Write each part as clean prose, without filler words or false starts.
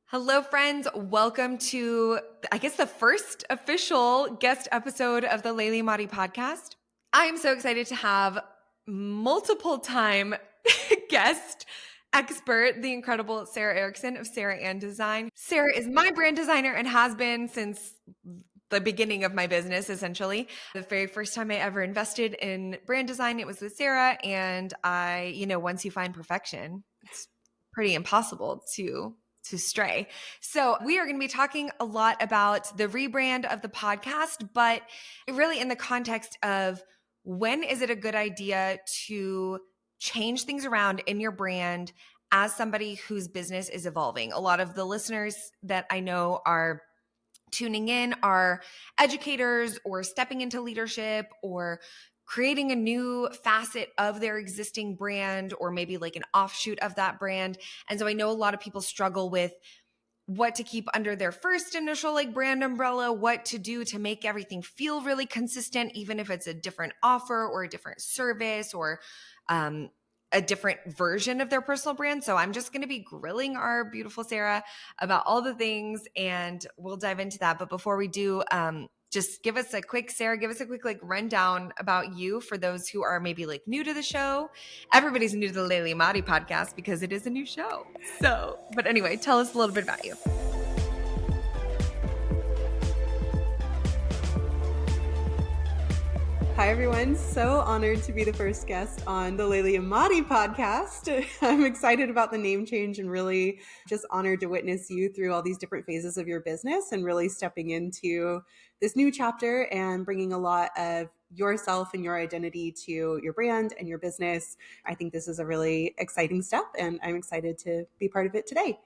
Hello, friends. Welcome to, I guess, the first official guest episode of the Laylee Emadi Podcast. I am so excited to have multiple time guest expert, the incredible Sarah Erickson of Sarah and Design. Sarah is my brand designer and has been since the beginning of my business, essentially. The very first time I ever invested in brand design, it was with Sarah. And once you find perfection, it's pretty impossible to stray. So we are going to be talking a lot about the rebrand of the podcast, but really in the context of when is it a good idea to change things around in your brand as somebody whose business is evolving. A lot of the listeners that I know are tuning in are educators or stepping into leadership or creating a new facet of their existing brand or maybe like an offshoot of that brand. And so I know a lot of people struggle with what to keep under their first initial like brand umbrella, what to do to make everything feel really consistent, even if it's a different offer or a different service or a different version of their personal brand. So I'm just going to be grilling our beautiful Sarah about all the things and we'll dive into that. But before we do, just give us a quick like rundown about you for those who are maybe like new to the show. Everybody's new to the Laylee Emadi podcast because it is a new show. But anyway, tell us a little bit about you. Hi, everyone. So honored to be the first guest on the Laylee Emadi podcast. I'm excited about the name change and really just honored to witness you through all these different phases of your business and really stepping into this new chapter and bringing a lot of yourself and your identity to your brand and your business. I think this is a really exciting step and I'm excited to be part of it today.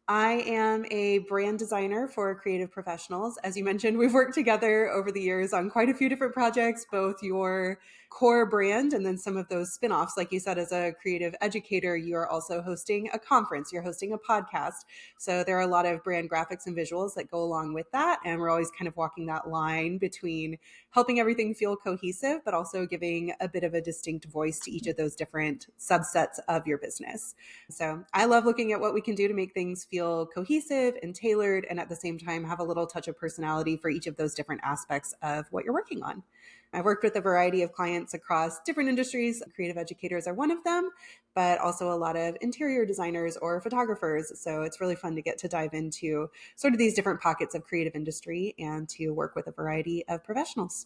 I am a brand designer for creative professionals. As you mentioned, we've worked together over the years on quite a few different projects, both your core brand and then some of those spinoffs. Like you said, as a creative educator, you are also hosting a conference, you're hosting a podcast. So there are a lot of brand graphics and visuals that go along with that. And we're always kind of walking that line between helping everything feel cohesive, but also giving a bit of a distinct voice to each of those different subsets of your business. So I love looking at what we can do to make things feel cohesive and tailored, and at the same time have a little touch of personality for each of those different aspects of what you're working on. I've worked with a variety of clients across different industries. Creative educators are one of them, but also a lot of interior designers or photographers. So it's really fun to get to dive into sort of these different pockets of creative industry and to work with a variety of professionals.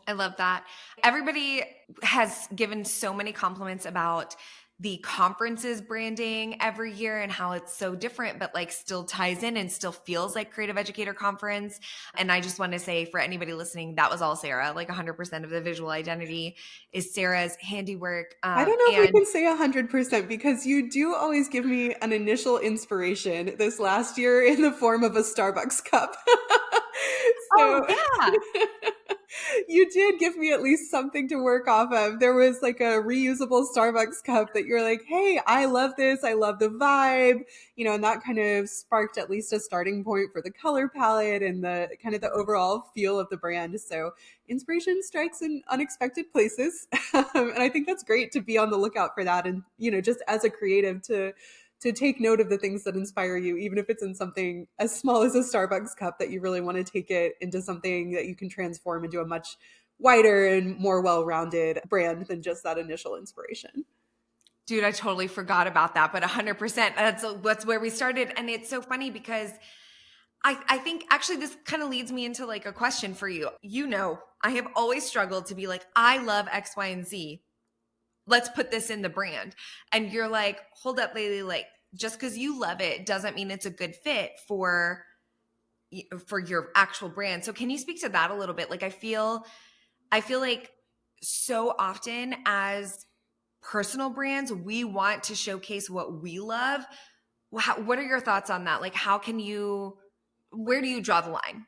I love that. Everybody has given so many compliments about the conferences branding every year and how it's so different, but like still ties in and still feels like Creative Educator Conference. And I just want to say for anybody listening, that was all Sarah. Like 100% of the visual identity is Sarah's handiwork. I don't know if we can say 100% because you do always give me an initial inspiration this last year in the form of a Starbucks cup. Yeah. You did give me at least something to work off of. There was like a reusable Starbucks cup that you're like, hey, I love this. I love the vibe, and that kind of sparked at least a starting point for the color palette and the kind of the overall feel of the brand. So inspiration strikes in unexpected places. And I think that's great to be on the lookout for that. And, just as a creative to take note of the things that inspire you, even if it's in something as small as a Starbucks cup, that you really want to take it into something that you can transform into a much wider and more well-rounded brand than just that initial inspiration. Dude, I totally forgot about that, but 100%, that's where we started. And it's so funny because I think actually this kind of leads me into like a question for you. I have always struggled to be like, I love X, Y, and Z. Let's put this in the brand. And you're like, hold up, Laylee, like just because you love it doesn't mean it's a good fit for your actual brand. So can you speak to that a little bit? Like I feel like so often as personal brands, we want to showcase what we love. What are your thoughts on that? Like where do you draw the line?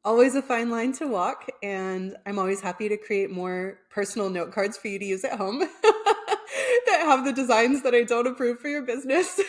Always a fine line to walk, and I'm always happy to create more personal note cards for you to use at home that have the designs that I don't approve for your business.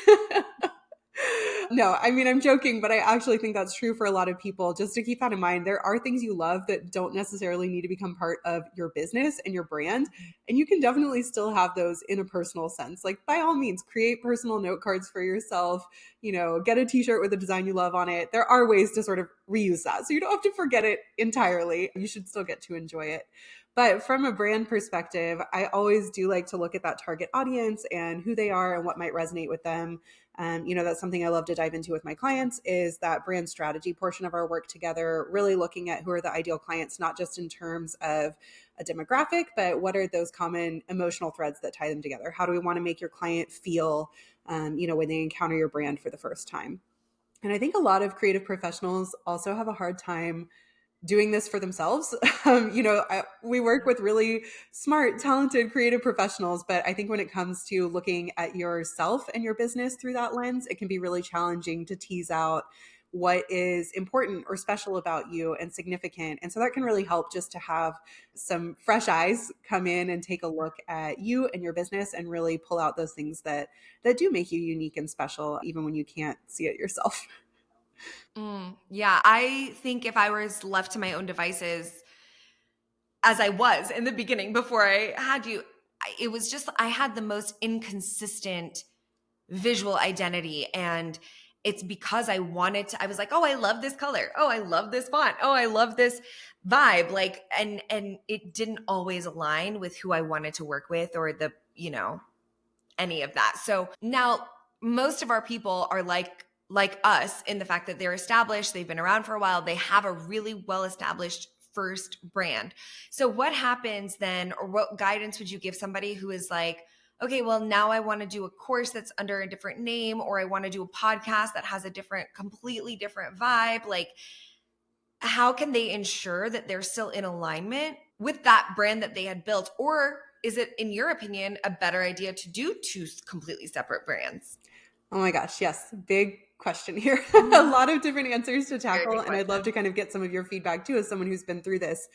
No, I mean, I'm joking, but I actually think that's true for a lot of people. Just to keep that in mind, there are things you love that don't necessarily need to become part of your business and your brand. And you can definitely still have those in a personal sense. Like, by all means, create personal note cards for yourself, get a t-shirt with a design you love on it. There are ways to sort of reuse that. So you don't have to forget it entirely. You should still get to enjoy it. But from a brand perspective, I always do like to look at that target audience and who they are and what might resonate with them. That's something I love to dive into with my clients is that brand strategy portion of our work together, really looking at who are the ideal clients, not just in terms of a demographic, but what are those common emotional threads that tie them together? How do we want to make your client feel, when they encounter your brand for the first time? And I think a lot of creative professionals also have a hard time doing this for themselves. We work with really smart, talented, creative professionals, but I think when it comes to looking at yourself and your business through that lens, it can be really challenging to tease out what is important or special about you and significant. And so that can really help just to have some fresh eyes come in and take a look at you and your business and really pull out those things that do make you unique and special, even when you can't see it yourself. Yeah, I think if I was left to my own devices, as I was in the beginning before I had you, it was just, I had the most inconsistent visual identity. And it's because I was like, oh, I love this color. Oh, I love this font. Oh, I love this vibe. Like, and it didn't always align with who I wanted to work with or any of that. So now most of our people are like us in the fact that they're established, they've been around for a while, they have a really well-established first brand. So what happens then, or what guidance would you give somebody who is like, okay, well, now I want to do a course that's under a different name, or I want to do a podcast that has a completely different vibe? Like, how can they ensure that they're still in alignment with that brand that they had built? Or is it, in your opinion, a better idea to do two completely separate brands? Oh my gosh, yes. Big question here. A lot of different answers to tackle. And I'd love to kind of get some of your feedback too, as someone who's been through this.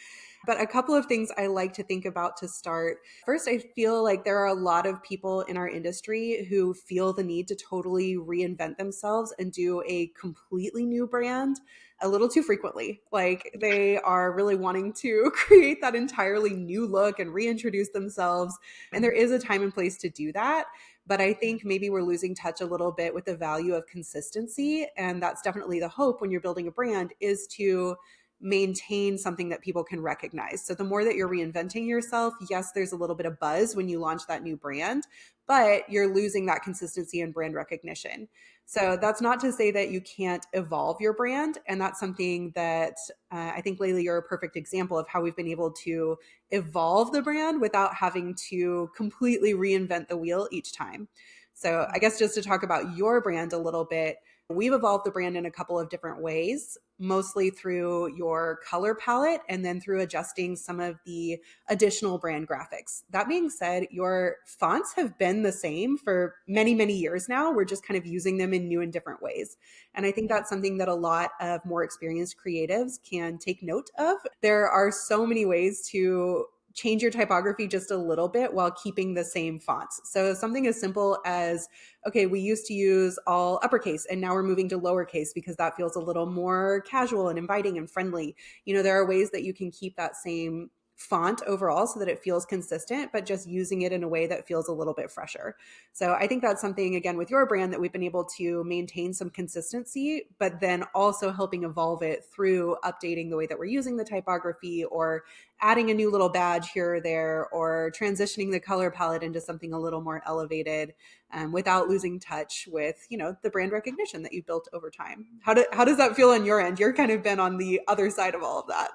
But a couple of things I like to think about to start. First, I feel like there are a lot of people in our industry who feel the need to totally reinvent themselves and do a completely new brand a little too frequently. Like, they are really wanting to create that entirely new look and reintroduce themselves. And there is a time and place to do that. But I think maybe we're losing touch a little bit with the value of consistency. And that's definitely the hope when you're building a brand, is to maintain something that people can recognize. So the more that you're reinventing yourself, yes, there's a little bit of buzz when you launch that new brand, but you're losing that consistency and brand recognition. So that's not to say that you can't evolve your brand. And that's something that I think, Laylee, you're a perfect example of how we've been able to evolve the brand without having to completely reinvent the wheel each time. So I guess just to talk about your brand a little bit, we've evolved the brand in a couple of different ways, mostly through your color palette and then through adjusting some of the additional brand graphics. That being said, your fonts have been the same for many, many years now. We're just kind of using them in new and different ways. And I think that's something that a lot of more experienced creatives can take note of. There are so many ways to change your typography just a little bit while keeping the same fonts. So something as simple as, okay, we used to use all uppercase and now we're moving to lowercase because that feels a little more casual and inviting and friendly. There are ways that you can keep that same font overall so that it feels consistent, but just using it in a way that feels a little bit fresher. So I think that's something, again, with your brand that we've been able to maintain some consistency, but then also helping evolve it through updating the way that we're using the typography, or adding a new little badge here or there, or transitioning the color palette into something a little more elevated, without losing touch with, the brand recognition that you built over time. How does that feel on your end? You're kind of been on the other side of all of that.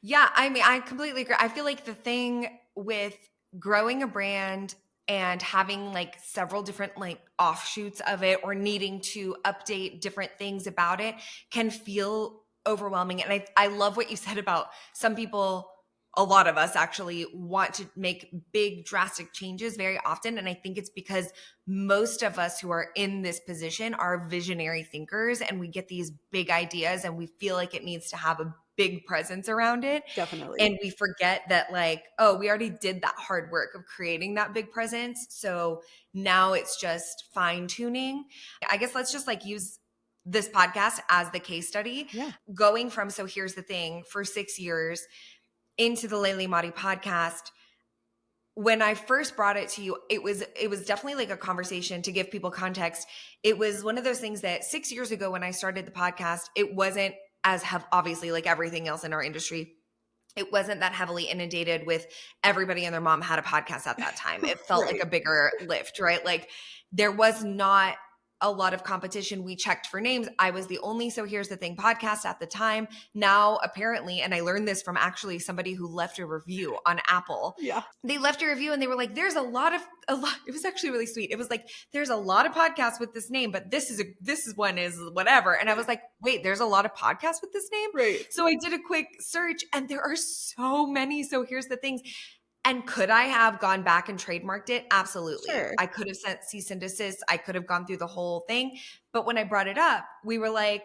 Yeah, I mean, I completely agree. I feel like the thing with growing a brand and having like several different like offshoots of it, or needing to update different things about it, can feel overwhelming. And I love what you said about some people a lot of us actually want to make big drastic changes very often. And I think it's because most of us who are in this position are visionary thinkers, and we get these big ideas and we feel like it needs to have a big presence around it. Definitely. And we forget that like, oh, we already did that hard work of creating that big presence. So now it's just fine tuning. I guess let's just like use this podcast as the case study. Yeah. Going from, so here's the thing, for 6 years into the Laylee Emadi podcast, when I first brought it to you, it was definitely like a conversation. To give people context, it was one of those things that 6 years ago when I started the podcast, it wasn't as obviously like everything else in our industry, it wasn't that heavily inundated with everybody and their mom had a podcast at that time. It felt Right. like a bigger lift, right? Like there was not a lot of competition. We checked for names. I was the only So Here's the Thing podcast at the time. Now, apparently, and I learned this from actually somebody who left a review on Apple. Yeah. They left a review and they were like, there's a lot. It was actually really sweet. It was like, there's a lot of podcasts with this name, but this one is whatever. And I was like, wait, there's a lot of podcasts with this name? Right. So I did a quick search and there are so many. So Here's the Things. And could I have gone back and trademarked it? Absolutely. Sure. I could have sent cease and desist. I could have gone through the whole thing. But when I brought it up, we were like,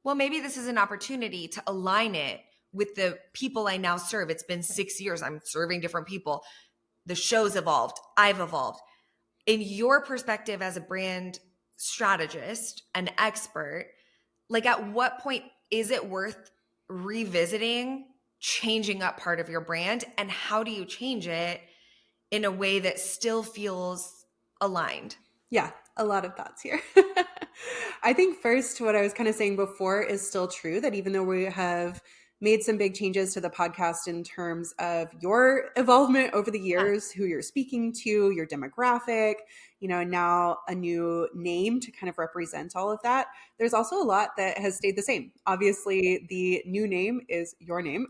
well, maybe this is an opportunity to align it with the people I now serve. It's been 6 years. I'm serving different people. The show's evolved. I've evolved. In your perspective as a brand strategist, an expert, like at what point is it worth revisiting changing up part of your brand, and how do you change it in a way that still feels aligned? Yeah, a lot of thoughts here. I think first, what I was kind of saying before is still true, that even though we have made some big changes to the podcast in terms of your involvement over the years, who you're speaking to, your demographic, and now a new name to kind of represent all of that, there's also a lot that has stayed the same. Obviously, the new name is your name,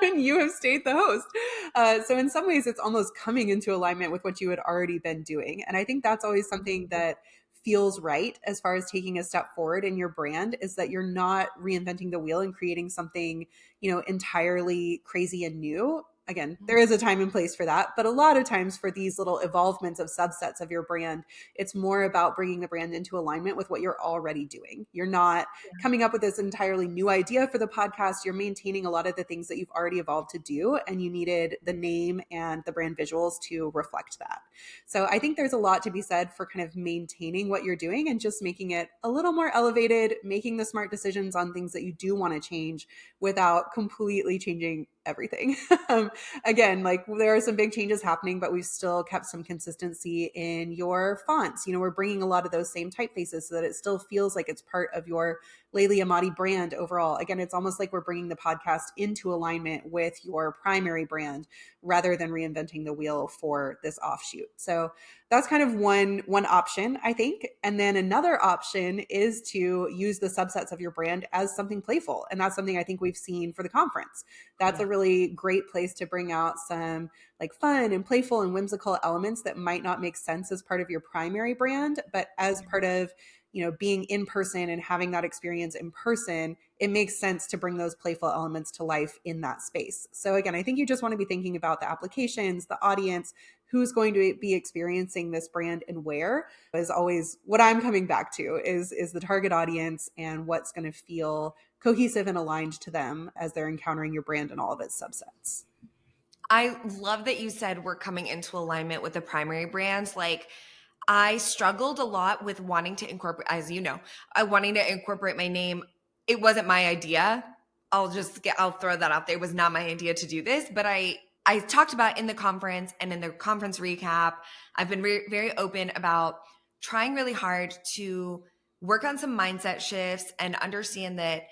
and you have stayed the host. So in some ways, it's almost coming into alignment with what you had already been doing. And I think that's always something that feels right as far as taking a step forward in your brand, is that you're not reinventing the wheel and creating something, entirely crazy and new. Again, there is a time and place for that, but a lot of times for these little evolvements of subsets of your brand, it's more about bringing the brand into alignment with what you're already doing. You're not coming up with this entirely new idea for the podcast. You're maintaining a lot of the things that you've already evolved to do, and you needed the name and the brand visuals to reflect that. So I think there's a lot to be said for kind of maintaining what you're doing and just making it a little more elevated, making the smart decisions on things that you do want to change without completely changing everything. Again, like there are some big changes happening, but we've still kept some consistency in your fonts. We're bringing a lot of those same typefaces so that it still feels like it's part of your Laylee Emadi brand overall. Again, it's almost like we're bringing the podcast into alignment with your primary brand rather than reinventing the wheel for this offshoot. So that's kind of one option, I think. And then another option is to use the subsets of your brand as something playful. And that's something I think we've seen for the conference. That's a really great place to bring out some like fun and playful and whimsical elements that might not make sense as part of your primary brand, but as part of being in person and having that experience in person, it makes sense to bring those playful elements to life in that space. So again, I think you just want to be thinking about the applications, the audience, who's going to be experiencing this brand and where is always what I'm coming back to is the target audience and what's going to feel cohesive and aligned to them as they're encountering your brand and all of its subsets. I love that you said we're coming into alignment with the primary brands. Like I struggled a lot with wanting to incorporate, as you know, wanting to incorporate my name. It wasn't my idea. I'll throw that out there. It was not my idea to do this, but I talked about in the conference and in the conference recap, I've been very, very open about trying really hard to work on some mindset shifts and understand that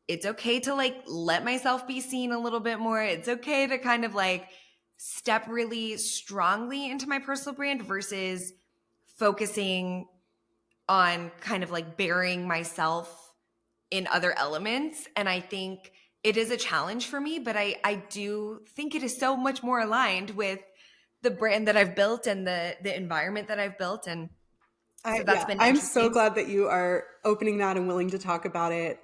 it's okay to like let myself be seen a little bit more. It's okay to kind of like step really strongly into my personal brand versus focusing on kind of like burying myself in other elements. And I think it is a challenge for me, but I do think it is so much more aligned with the brand that I've built and the environment that I've built. And so that's been I'm so glad that you are opening that and willing to talk about it.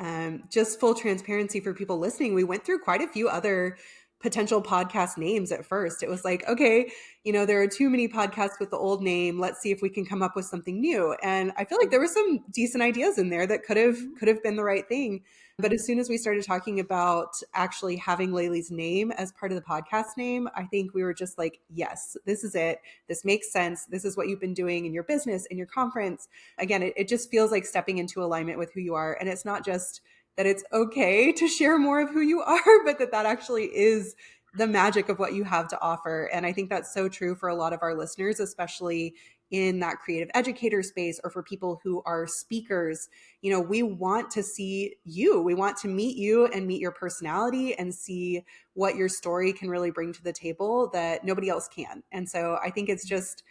Just full transparency for people listening. We went through quite a few other potential podcast names at first. It was like, okay, there are too many podcasts with the old name. Let's see if we can come up with something new. And I feel like there were some decent ideas in there that could have been the right thing. But as soon as we started talking about actually having Laylee's name as part of the podcast name, I think we were just like, yes, this is it. This makes sense. This is what you've been doing in your business, in your conference. Again, it just feels like stepping into alignment with who you are. And it's not just that it's okay to share more of who you are, but that actually is the magic of what you have to offer. And I think that's so true for a lot of our listeners, especially in that creative educator space, or for people who are speakers. We want to see you. We want to meet you and meet your personality and see what your story can really bring to the table that nobody else can. And so I think it's just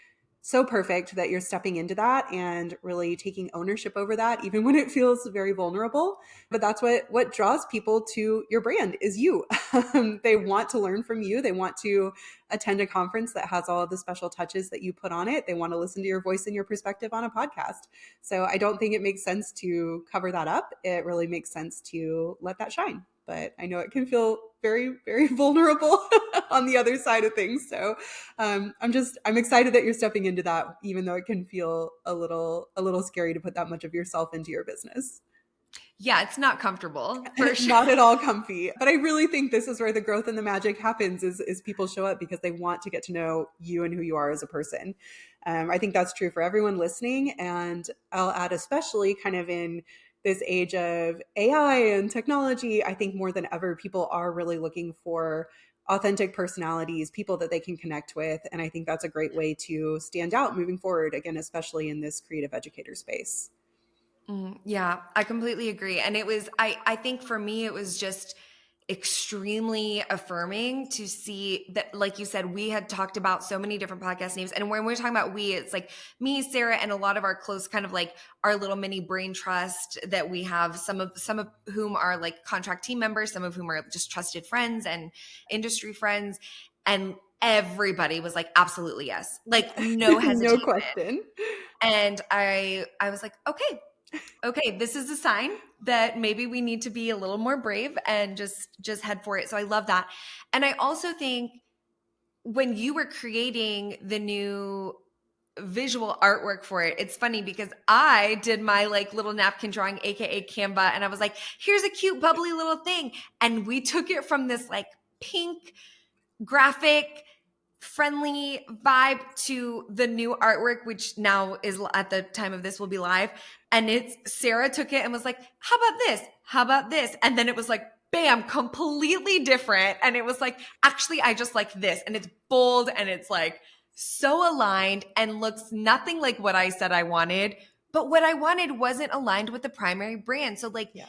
so perfect that you're stepping into that and really taking ownership over that, even when it feels very vulnerable. But that's what draws people to your brand is you. They want to learn from you. They want to attend a conference that has all of the special touches that you put on it. They want to listen to your voice and your perspective on a podcast. So I don't think it makes sense to cover that up. It really makes sense to let that shine. But I know it can feel very, very vulnerable on the other side of things. So I'm excited that you're stepping into that, even though it can feel a little scary to put that much of yourself into your business. Yeah, it's not comfortable for sure. Not at all comfy. But I really think this is where the growth and the magic happens is people show up because they want to get to know you and who you are as a person. I think that's true for everyone listening. And I'll add, especially kind of in this age of AI and technology, I think more than ever, people are really looking for authentic personalities, people that they can connect with. And I think that's a great way to stand out moving forward, again, especially in this creative educator space. Yeah, I completely agree. And it was, I think for me, it was just extremely affirming to see that, like you said, we had talked about so many different podcast names. And when we're talking about we, it's like me, Sarah, and a lot of our close kind of like our little mini brain trust that we have, some of whom are like contract team members, some of whom are just trusted friends and industry friends. And everybody was like, absolutely yes. Like no hesitation. No question. And I was like, okay, this is a sign that maybe we need to be a little more brave and just head for it. So I love that. And I also think when you were creating the new visual artwork for it, it's funny because I did my like little napkin drawing, AKA Canva. And I was like, here's a cute, bubbly little thing. And we took it from this like pink graphic friendly vibe to the new artwork, which now is at the time of this will be live. And Sarah took it and was like, how about this? How about this? And then it was like, bam, completely different. And it was like, actually, I just like this. And it's bold and it's like so aligned and looks nothing like what I said I wanted. But what I wanted wasn't aligned with the primary brand. So like, yeah.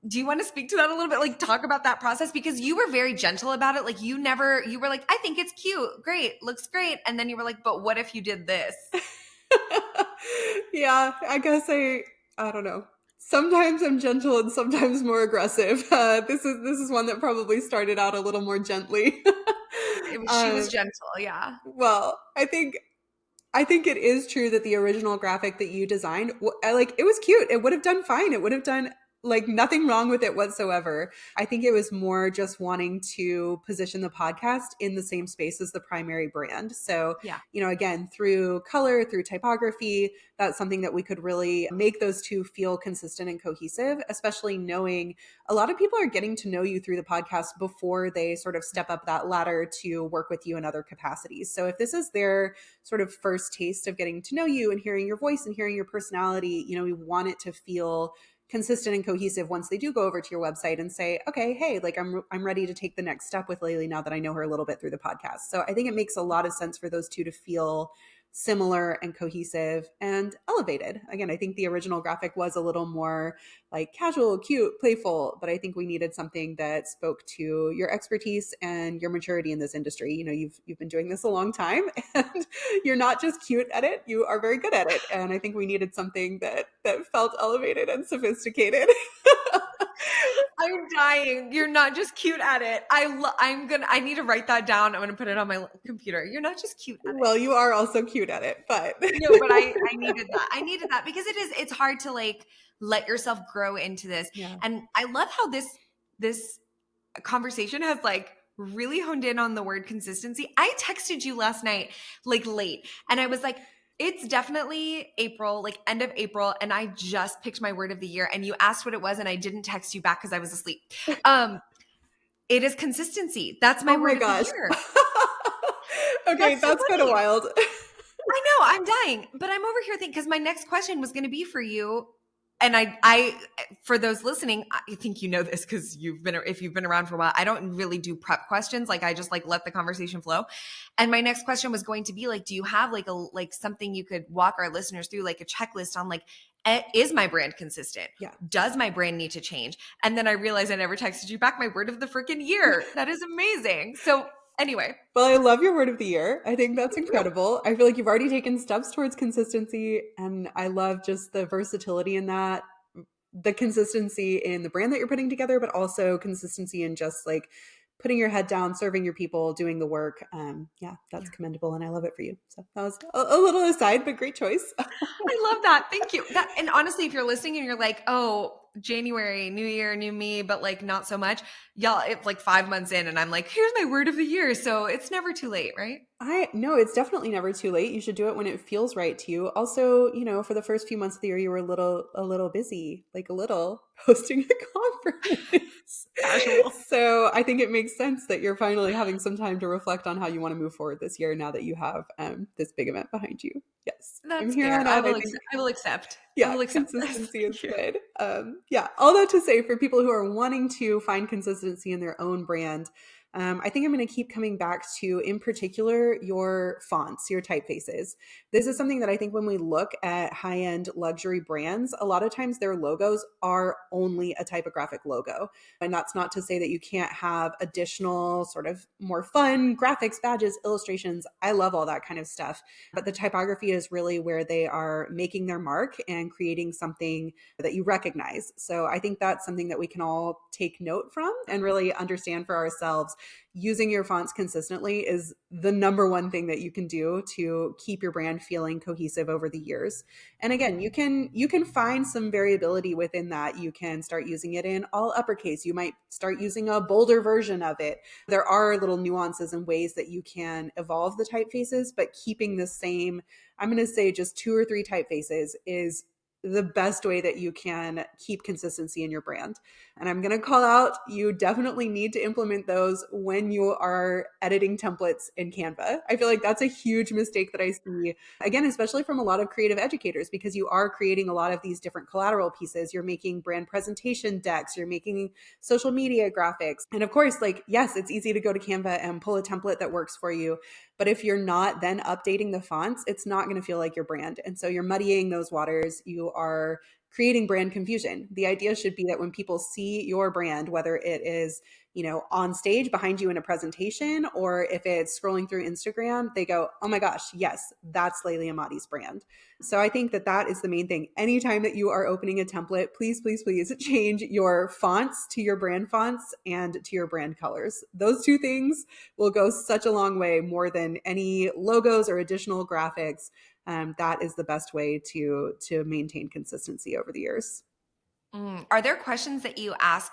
Do you want to speak to that a little bit? Like talk about that process, because you were very gentle about it. Like you were like, I think it's cute. Great. Looks great. And then you were like, but what if you did this? Yeah, I guess I don't know. Sometimes I'm gentle and sometimes more aggressive. This is one that probably started out a little more gently. She was gentle. Yeah. Well, I think it is true that the original graphic that you designed, like it was cute. It would have done fine. It would have done like nothing wrong with it whatsoever. I think it was more just wanting to position the podcast in the same space as the primary brand. So, yeah. Again, through color, through typography, that's something that we could really make those two feel consistent and cohesive, especially knowing a lot of people are getting to know you through the podcast before they sort of step up that ladder to work with you in other capacities. So if this is their sort of first taste of getting to know you and hearing your voice and hearing your personality, we want it to feel consistent and cohesive once they do go over to your website and say, okay, hey, like I'm ready to take the next step with Laylee now that I know her a little bit through the podcast. So I think it makes a lot of sense for those two to feel similar and cohesive and elevated. Again, I think the original graphic was a little more like casual, cute, playful, but I think we needed something that spoke to your expertise and your maturity in this industry. You've been doing this a long time and you're not just cute at it, you are very good at it. And I think we needed something that felt elevated and sophisticated. I'm dying. You're not just cute at it. I need to write that down. I'm going to put it on my computer. You're not just cute at it. Well, you are also cute at it, but no, but I needed that. I needed that because it's hard to like let yourself grow into this. Yeah. And I love how this conversation has like really honed in on the word consistency. I texted you last night, like late, and I was like, it's definitely April, like end of April, and I just picked my word of the year, and you asked what it was, and I didn't text you back because I was asleep. It is consistency. That's my Oh my word of the gosh. year. Okay, That's so that's kind of funny. wild. I know, I'm dying. But I'm over here thinking, because my next question was going to be for you. And I, for those listening, I think you know this because if you've been around for a while, I don't really do prep questions. Like I just like let the conversation flow. And my next question was going to be like, do you have like something you could walk our listeners through, like a checklist on like, is my brand consistent? Yeah. Does my brand need to change? And then I realized I never texted you back my word of the freaking year. That is amazing. So anyway. Well, I love your word of the year. I think that's Thank you. incredible. I feel like you've already taken steps towards consistency, and I love just the versatility in that, the consistency in the brand that you're putting together, but also consistency in just like putting your head down, serving your people, doing the work. Yeah, that's commendable, and I love it for you. So that was a little aside, but great choice. I love that. Thank you. And honestly, if you're listening and you're like, oh, January, new year, new me, but like not so much, y'all, it's like 5 months in and I'm like, here's my word of the year. So it's never too late, right? I no, it's definitely never too late. You should do it when it feels right to you. Also, for the first few months of the year, you were a little busy, like a little hosting a conference. Casual. So I think it makes sense that you're finally having some time to reflect on how you want to move forward this year now that you have this big event behind you. Yes. That's From here fair. on I out, will think, accept. I will accept. yeah, I will accept consistency is this. good. Yeah. All that to say, for people who are wanting to find consistency in their own brand, I think I'm going to keep coming back to, in particular, your fonts, your typefaces. This is something that I think when we look at high-end luxury brands, a lot of times their logos are only a typographic logo. And that's not to say that you can't have additional sort of more fun graphics, badges, illustrations. I love all that kind of stuff. But the typography is really where they are making their mark and creating something that you recognize. So I think that's something that we can all take note from and really understand for ourselves. Using your fonts consistently is the number one thing that you can do to keep your brand feeling cohesive over the years. And again, you can find some variability within that. You can start using it in all uppercase. You might start using a bolder version of it. There are little nuances and ways that you can evolve the typefaces, but keeping the same, I'm going to say just 2 or 3 typefaces is the best way that you can keep consistency in your brand. And I'm going to call out, you definitely need to implement those when you are editing templates in Canva. I feel like that's a huge mistake that I see, again, especially from a lot of creative educators, because you are creating a lot of these different collateral pieces. You're making brand presentation decks, you're making social media graphics. And of course, like, yes, it's easy to go to Canva and pull a template that works for you. But if you're not then updating the fonts, it's not going to feel like your brand. And so you're muddying those waters. You are creating brand confusion. The idea should be that when people see your brand, whether it is, on stage behind you in a presentation, or if it's scrolling through Instagram, they go, oh my gosh, yes, that's Laylee Emadi's brand. So I think that is the main thing. Anytime that you are opening a template, please, please, please change your fonts to your brand fonts and to your brand colors. Those 2 things will go such a long way, more than any logos or additional graphics. That is the best way to maintain consistency over the years. Are there questions that you ask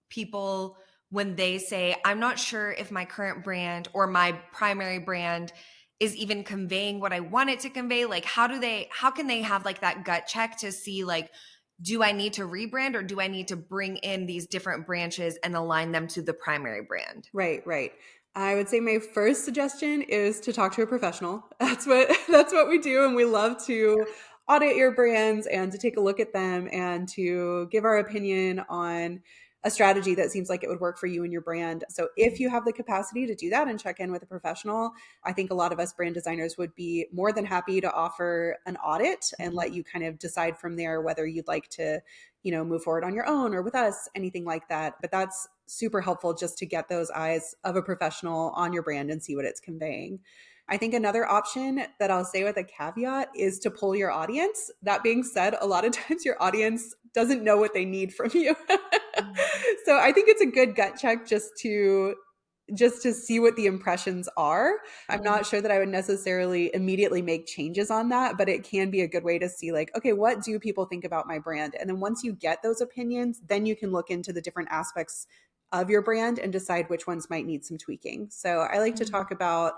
people when they say, I'm not sure if my current brand or my primary brand is even conveying what I want it to convey? Like, how can they have like that gut check to see like, do I need to rebrand, or do I need to bring in these different branches and align them to the primary brand? Right. I would say my first suggestion is to talk to a professional. That's what we do. And we love to audit your brands and to take a look at them and to give our opinion on a strategy that seems like it would work for you and your brand. So if you have the capacity to do that and check in with a professional, I think a lot of us brand designers would be more than happy to offer an audit and let you kind of decide from there whether you'd like to, move forward on your own or with us, anything like that. But that's super helpful just to get those eyes of a professional on your brand and see what it's conveying. I think another option that I'll say with a caveat is to poll your audience. That being said, a lot of times your audience doesn't know what they need from you. So I think it's a good gut check just to see what the impressions are. I'm not sure that I would necessarily immediately make changes on that, but it can be a good way to see like, okay, what do people think about my brand? And then once you get those opinions, then you can look into the different aspects of your brand and decide which ones might need some tweaking. So I like to talk about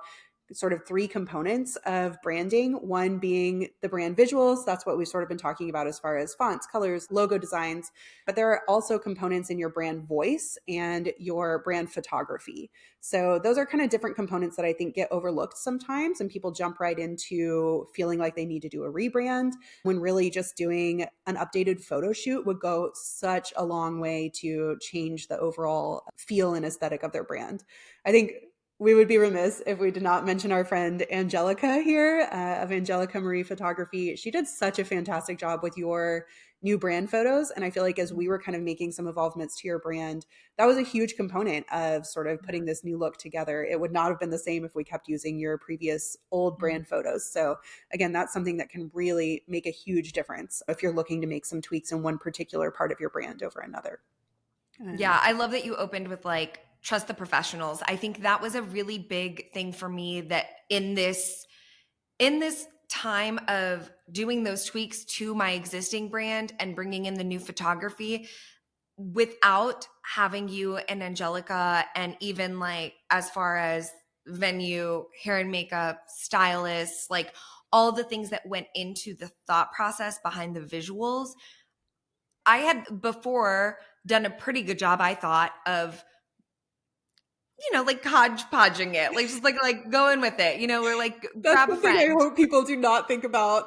sort of three components of branding. One being the brand visuals. That's what we've sort of been talking about as far as fonts, colors, logo designs. But there are also components in your brand voice and your brand photography. So those are kind of different components that I think get overlooked sometimes, and people jump right into feeling like they need to do a rebrand when really just doing an updated photo shoot would go such a long way to change the overall feel and aesthetic of their brand. I think we would be remiss if we did not mention our friend Angelica here of Angelica Marie Photography. She did such a fantastic job with your new brand photos. And I feel like as we were kind of making some evolvements to your brand, that was a huge component of sort of putting this new look together. It would not have been the same if we kept using your previous old brand photos. So again, that's something that can really make a huge difference if you're looking to make some tweaks in one particular part of your brand over another. Yeah, I love that you opened with like, trust the professionals. I think that was a really big thing for me, that in this time of doing those tweaks to my existing brand and bringing in the new photography, without having you and Angelica, and even like as far as venue, hair and makeup, stylists, like all the things that went into the thought process behind the visuals, I had before done a pretty good job, I thought, of like hodgepodging it, like just like going with it. We're like, That's grab a something friend. I hope people do not think about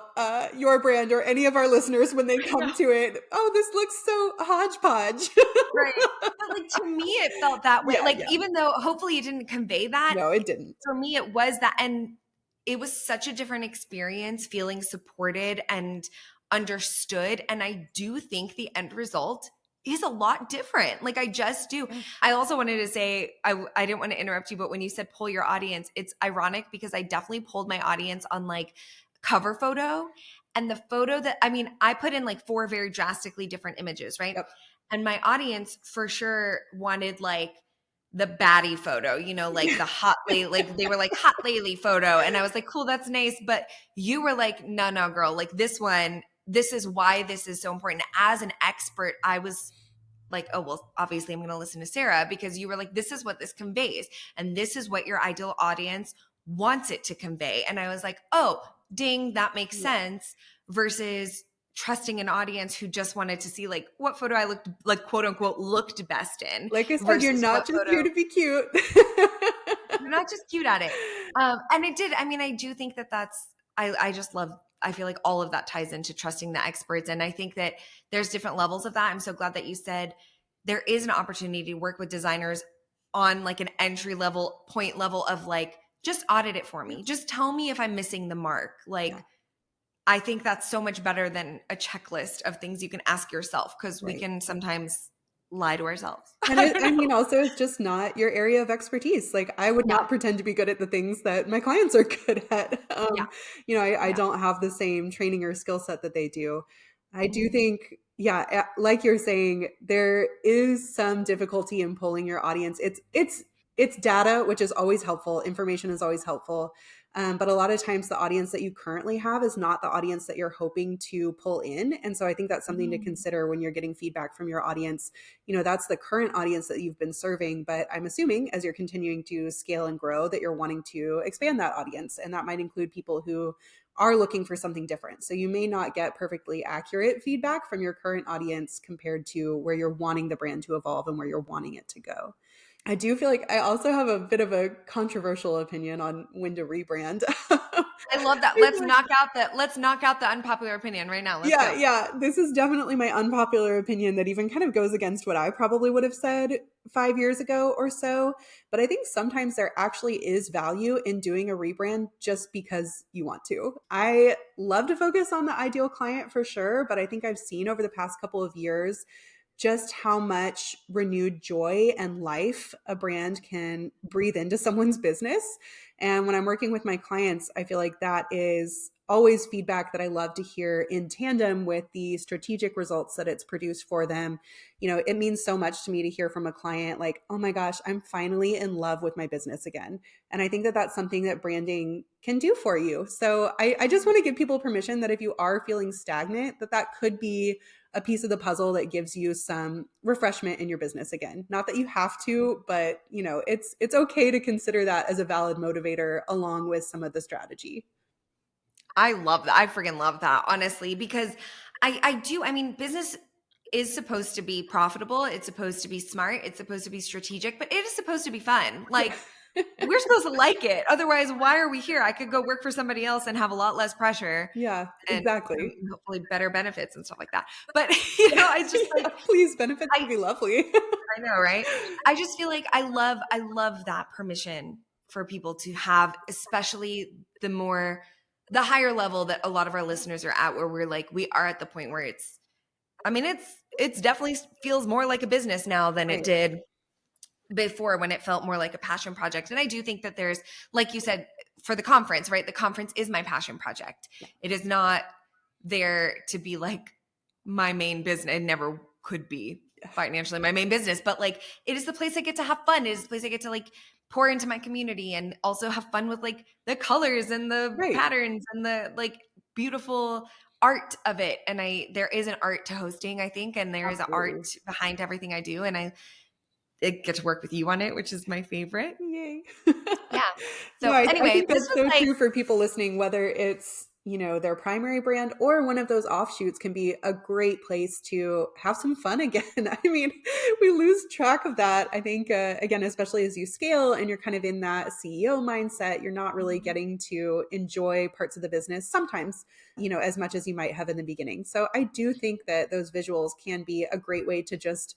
your brand or any of our listeners when they come to it. Oh, this looks so hodgepodge. Right. But like, to me, it felt that way. Yeah. Even though hopefully it didn't convey that. No, it didn't. For me, it was that. And it was such a different experience, feeling supported and understood. And I do think the end result is a lot different. Like, I just do. I also wanted to say, I didn't want to interrupt you, but when you said pull your audience, it's ironic because I definitely pulled my audience on like cover photo. And the photo that, I put in like 4 very drastically different images, right? Yep. And my audience for sure wanted like the baddie photo, like the hot like they were like hot Laylee photo. And I was like, cool, that's nice. But you were like, no, girl, like this one, this is why this is so important. As an expert, I was like, oh, well, obviously I'm going to listen to Sarah, because you were like, this is what this conveys. And this is what your ideal audience wants it to convey. And I was like, oh, ding, that makes sense, versus trusting an audience who just wanted to see like what photo I looked like, quote unquote, looked best in. Like I said, you're not just here to be cute. You're not just cute at it. And it did. I do think I just love, I feel like all of that ties into trusting the experts. And I think that there's different levels of that. I'm so glad that you said there is an opportunity to work with designers on like an entry level point level of like, just audit it for me. Just tell me if I'm missing the mark. Like, I think that's so much better than a checklist of things you can ask yourself, because we can sometimes lie to ourselves. And also it's just not your area of expertise. Like I would not pretend to be good at the things that my clients are good at. I don't have the same training or skill set that they do. I do think, like you're saying, there is some difficulty in pulling your audience. It's data, which is always helpful. Information is always helpful. But a lot of times the audience that you currently have is not the audience that you're hoping to pull in. And so I think that's something to consider when you're getting feedback from your audience. That's the current audience that you've been serving. But I'm assuming as you're continuing to scale and grow that you're wanting to expand that audience. And that might include people who are looking for something different. So you may not get perfectly accurate feedback from your current audience compared to where you're wanting the brand to evolve and where you're wanting it to go. I do feel like I also have a bit of a controversial opinion on when to rebrand. I love that. Let's knock out the unpopular opinion right now. Let's go. Yeah. This is definitely my unpopular opinion that even kind of goes against what I probably would have said 5 years ago or so. But I think sometimes there actually is value in doing a rebrand just because you want to. I love to focus on the ideal client for sure, but I think I've seen over the past couple of years just how much renewed joy and life a brand can breathe into someone's business. And when I'm working with my clients, I feel like that is always feedback that I love to hear in tandem with the strategic results that it's produced for them. It means so much to me to hear from a client like, oh my gosh, I'm finally in love with my business again. And I think that that's something that branding can do for you. So I just want to give people permission that if you are feeling stagnant, that could be a piece of the puzzle that gives you some refreshment in your business again. Not that you have to, but it's okay to consider that as a valid motivator along with some of the strategy. I love that. I freaking love that, honestly, because I mean, business is supposed to be profitable. It's supposed to be smart. It's supposed to be strategic, but it is supposed to be fun. Like, we're supposed to like it. Otherwise, why are we here? I could go work for somebody else and have a lot less pressure. Yeah, And exactly. hopefully better benefits and stuff like that. But, I just like, please, benefits would be lovely. I know, right? I just feel like I love that permission for people to have, especially the higher level that a lot of our listeners are at, where we are at the point where it's definitely feels more like a business now than it did before, when it felt more like a passion project. And I do think that there's, like you said, for the conference, right? The conference is my passion project. It is not there to be like my main business. It never could be financially my main business, but like, it is the place I get to have fun. It is the place I get to like pour into my community and also have fun with like the colors and the patterns and the like beautiful art of it. And there is an art to hosting, I think, and there is an art behind everything I do. And I get to work with you on it, which is my favorite. Yay. Yeah. So no, anyway, I think that's so true for people listening, whether it's, their primary brand or one of those offshoots, can be a great place to have some fun again. I mean, we lose track of that. I think, again, especially as you scale and you're kind of in that CEO mindset, you're not really getting to enjoy parts of the business sometimes, as much as you might have in the beginning. So I do think that those visuals can be a great way to just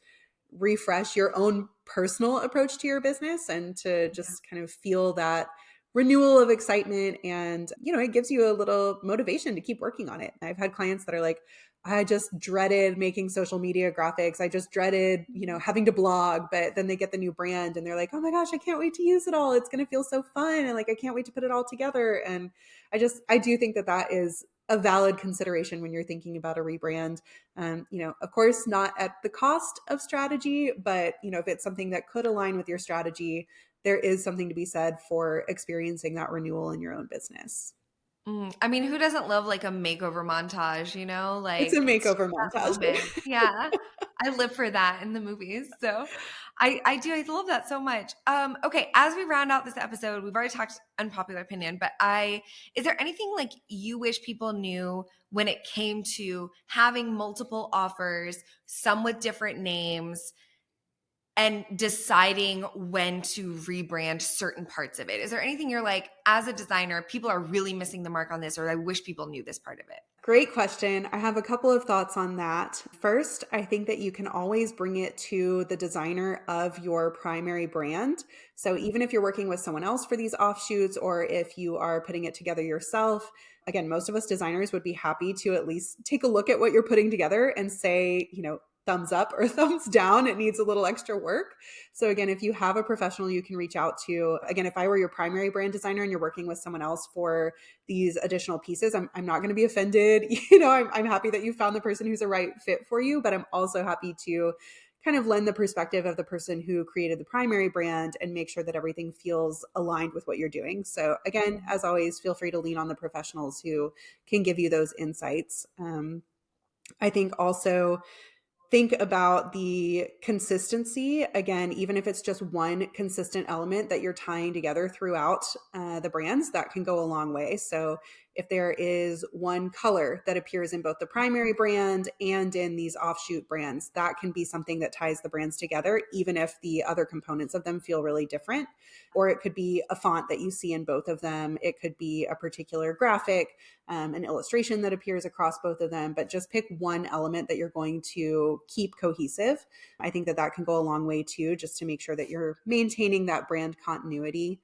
refresh your own personal approach to your business and to just kind of feel that renewal of excitement. And, it gives you a little motivation to keep working on it. I've had clients that are like, I just dreaded making social media graphics. I just dreaded, having to blog, but then they get the new brand and they're like, oh my gosh, I can't wait to use it all. It's going to feel so fun. And like, I can't wait to put it all together. And I do think that is a valid consideration when you're thinking about a rebrand. Of course, not at the cost of strategy, but, if it's something that could align with your strategy, there is something to be said for experiencing that renewal in your own business. I mean, who doesn't love like a makeover montage, Like, it's a makeover montage. Yeah. I live for that in the movies. So I love that so much. Okay. As we round out this episode, we've already talked unpopular opinion, but is there anything like you wish people knew when it came to having multiple offers, some with different names, and deciding when to rebrand certain parts of it? Is there anything you're like, as a designer, people are really missing the mark on this, or I wish people knew this part of it? Great question. I have a couple of thoughts on that. First, I think that you can always bring it to the designer of your primary brand. So even if you're working with someone else for these offshoots, or if you are putting it together yourself, again, most of us designers would be happy to at least take a look at what you're putting together and say, thumbs up or thumbs down, it needs a little extra work. So again, if you have a professional you can reach out to, again, if I were your primary brand designer and you're working with someone else for these additional pieces, I'm not going to be offended. I'm happy that you found the person who's a right fit for you, but I'm also happy to kind of lend the perspective of the person who created the primary brand and make sure that everything feels aligned with what you're doing. So again, as always, feel free to lean on the professionals who can give you those insights. I think also think about the consistency. Again, even if it's just one consistent element that you're tying together throughout the brands, that can go a long way. So if there is one color that appears in both the primary brand and in these offshoot brands, that can be something that ties the brands together, even if the other components of them feel really different. Or it could be a font that you see in both of them. It could be a particular graphic, an illustration that appears across both of them, but just pick one element that you're going to keep cohesive. I think that can go a long way too, just to make sure that you're maintaining that brand continuity.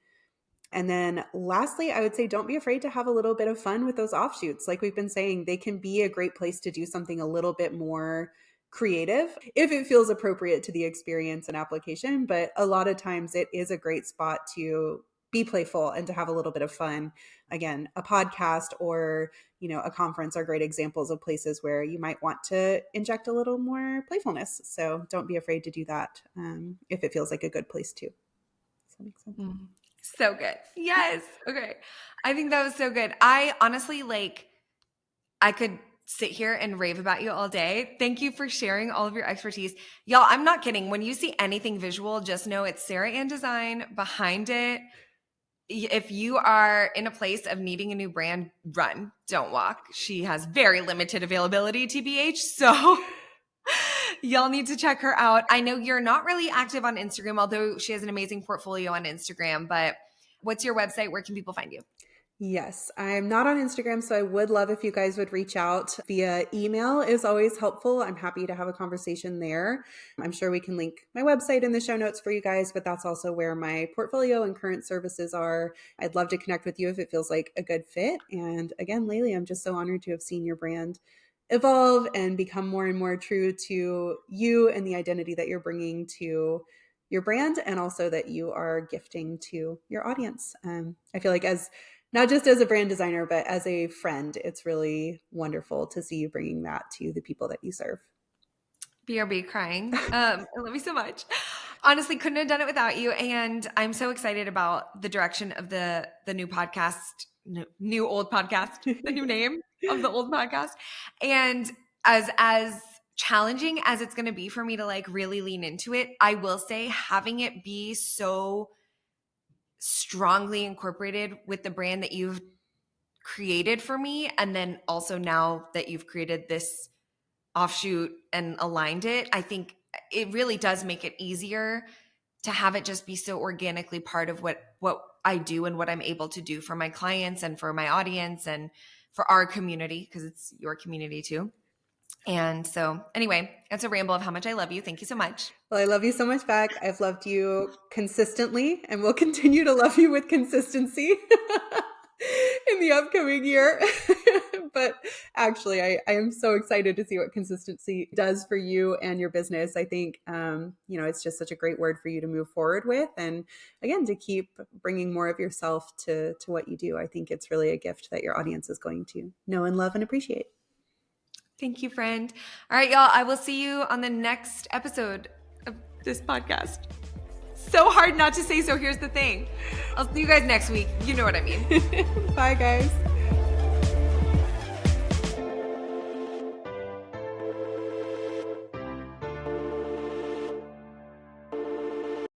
And then lastly, I would say don't be afraid to have a little bit of fun with those offshoots. Like we've been saying, they can be a great place to do something a little bit more creative if it feels appropriate to the experience and application. But a lot of times it is a great spot to be playful and to have a little bit of fun. Again, a podcast or, a conference are great examples of places where you might want to inject a little more playfulness. So don't be afraid to do that if it feels like a good place too. Does that make sense? Mm-hmm. So good. Yes. Okay. I think that was so good. I honestly, I could sit here and rave about you all day. Thank you for sharing all of your expertise. Y'all, I'm not kidding. When you see anything visual, just know it's Sarah Ann Design behind it. If you are in a place of needing a new brand, run, don't walk. She has very limited availability, TBH. So y'all need to check her out. I know you're not really active on Instagram, although she has an amazing portfolio on Instagram, but what's your website? Where can people find you? Yes, I'm not on Instagram, so I would love if you guys would reach out via email is always helpful. I'm happy to have a conversation there. I'm sure we can link my website in the show notes for you guys, but that's also where my portfolio and current services are. I'd love to connect with you if it feels like a good fit. And again, Laylee, I'm just so honored to have seen your brand evolve and become more and more true to you and the identity that you're bringing to your brand, and also that you are gifting to your audience. I feel like not just as a brand designer, but as a friend, it's really wonderful to see you bringing that to the people that you serve. BRB crying. I love you so much. Honestly, couldn't have done it without you. And I'm so excited about the direction of the new podcast, new old podcast, the new name of the old podcast. And as challenging as it's going to be for me to like really lean into it, I will say having it be so strongly incorporated with the brand that you've created for me, and then also now that you've created this offshoot and aligned it, I think it really does make it easier to have it just be so organically part of what I do and what I'm able to do for my clients and for my audience and for our community, because it's your community too. And so anyway, that's a ramble of how much I love you. Thank you so much. Well, I love you so much back. I've loved you consistently and will continue to love you with consistency in the upcoming year. But actually, I am so excited to see what consistency does for you and your business. I think, it's just such a great word for you to move forward with. And again, to keep bringing more of yourself to what you do. I think it's really a gift that your audience is going to know and love and appreciate. Thank you, friend. All right, y'all. I will see you on the next episode of this podcast. So hard not to say so. Here's the thing. I'll see you guys next week. You know what I mean. Bye, guys.